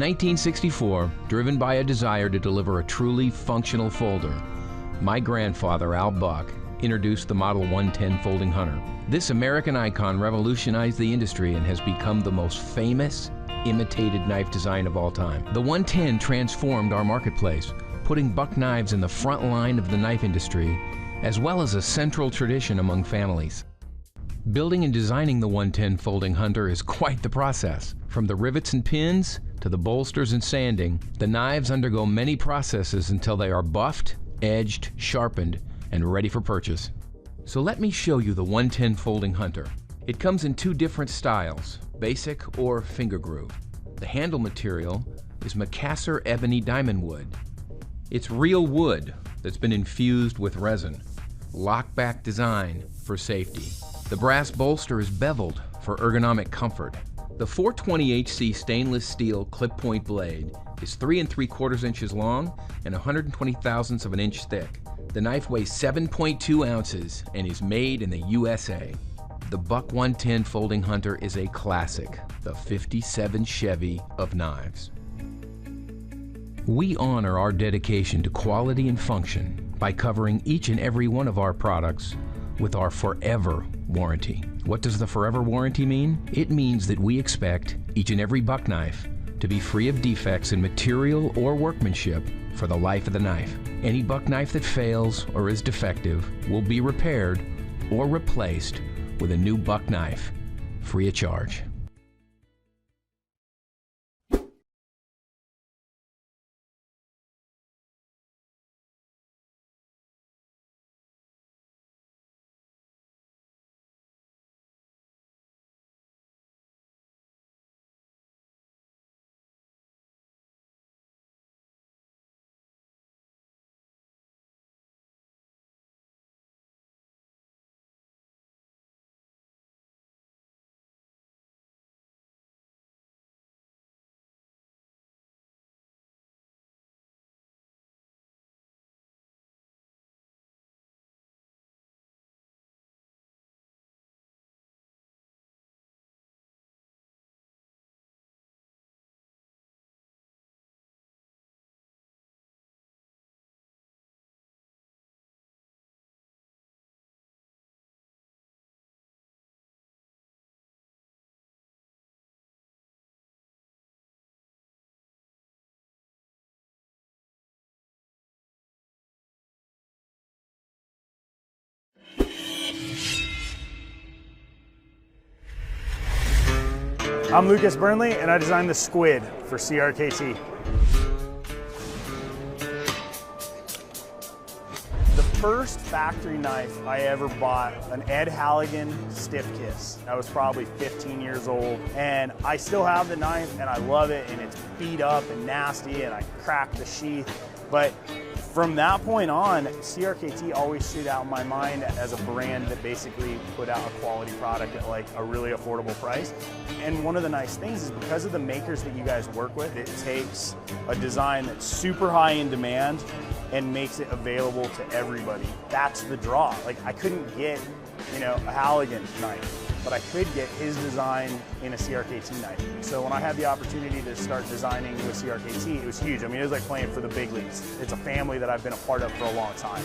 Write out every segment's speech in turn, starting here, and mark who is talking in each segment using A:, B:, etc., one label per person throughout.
A: 1964, driven by a desire to deliver a truly functional folder, my grandfather, Al Buck, introduced the Model 110 Folding Hunter. This American icon revolutionized the industry and has become the most famous imitated knife design of all time. The 110 transformed our marketplace, putting Buck knives in the front line of the knife industry, as well as a central tradition among families. Building and designing the 110 Folding Hunter is quite the process. From the rivets and pins to the bolsters and sanding, the knives undergo many processes until they are buffed, edged, sharpened, and ready for purchase. So let me show you the 110 Folding Hunter. It comes in two different styles, basic or finger groove. The handle material is Macassar ebony diamond wood. It's real wood that's been infused with resin. Lockback design for safety. The brass bolster is beveled for ergonomic comfort. The 420HC stainless steel clip point blade is 3 3/4 inches long and 120 thousandths of an inch thick. The knife weighs 7.2 ounces and is made in the USA. The Buck 110 Folding Hunter is a classic, the '57 Chevy of knives. We honor our dedication to quality and function by covering each and every one of our products with our forever warranty. What does the forever warranty mean? It means that we expect each and every Buck knife to be free of defects in material or workmanship for the life of the knife. Any Buck knife that fails or is defective will be repaired or replaced with a new Buck knife, free of charge.
B: I'm Lucas Burnley, and I designed the squid for CRKT. The first factory knife I ever bought, an Ed Halligan Stiff Kiss. I was probably 15 years old, and I still have the knife, and I love it, and it's beat up and nasty, and I cracked the sheath. But from that point on, CRKT always stood out in my mind as a brand that basically put out a quality product at like a really affordable price. And one of the nice things is because of the makers that you guys work with, it takes a design that's super high in demand and makes it available to everybody. That's the draw. Like I couldn't get, a Halligan knife, but I could get his design in a CRKT knife. So when I had the opportunity to start designing with CRKT, it was huge. I mean, it was like playing for the big leagues. It's a family that I've been a part of for a long time.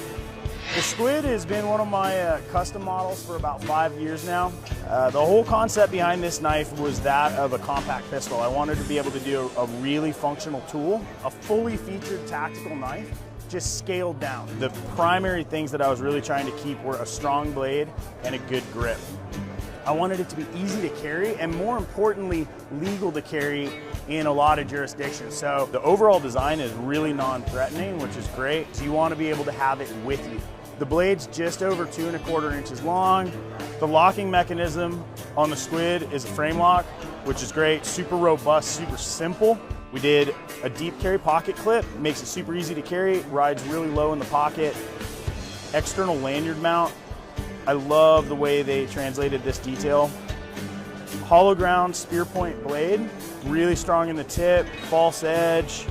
B: The Squid has been one of my custom models for about 5 years now. The whole concept behind this knife was that of a compact pistol. I wanted to be able to do a really functional tool, a fully featured tactical knife, just scaled down. The primary things that I was really trying to keep were a strong blade and a good grip. I wanted it to be easy to carry and more importantly, legal to carry in a lot of jurisdictions. So the overall design is really non-threatening, which is great. So you want to be able to have it with you. The blade's just over 2 1/4 inches long. The locking mechanism on the Squid is a frame lock, which is great, super robust, super simple. We did a deep carry pocket clip, makes it super easy to carry, rides really low in the pocket. External lanyard mount. I love the way they translated this detail. Hollow ground spear point blade, really strong in the tip, false edge,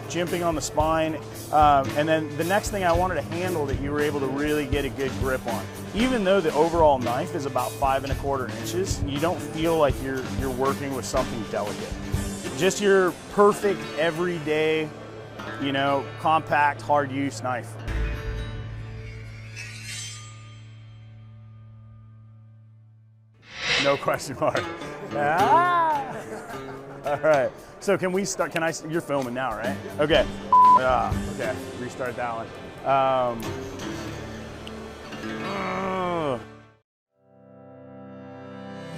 B: jimping on the spine. And then the next thing I wanted a handle that you were able to really get a good grip on. Even though the overall knife is about 5 1/4 inches, you don't feel like you're working with something delicate. Just your perfect everyday, you know, compact, hard use knife. No question mark. Ah! All right. So can we start? Can I? You're filming now, right? Okay. Okay. Restart that one.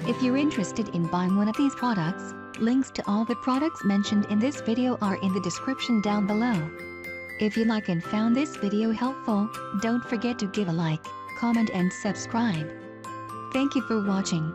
C: If you're interested in buying one of these products, links to all the products mentioned in this video are in the description down below. If you like and found this video helpful, don't forget to give a like, comment and subscribe. Thank you for watching.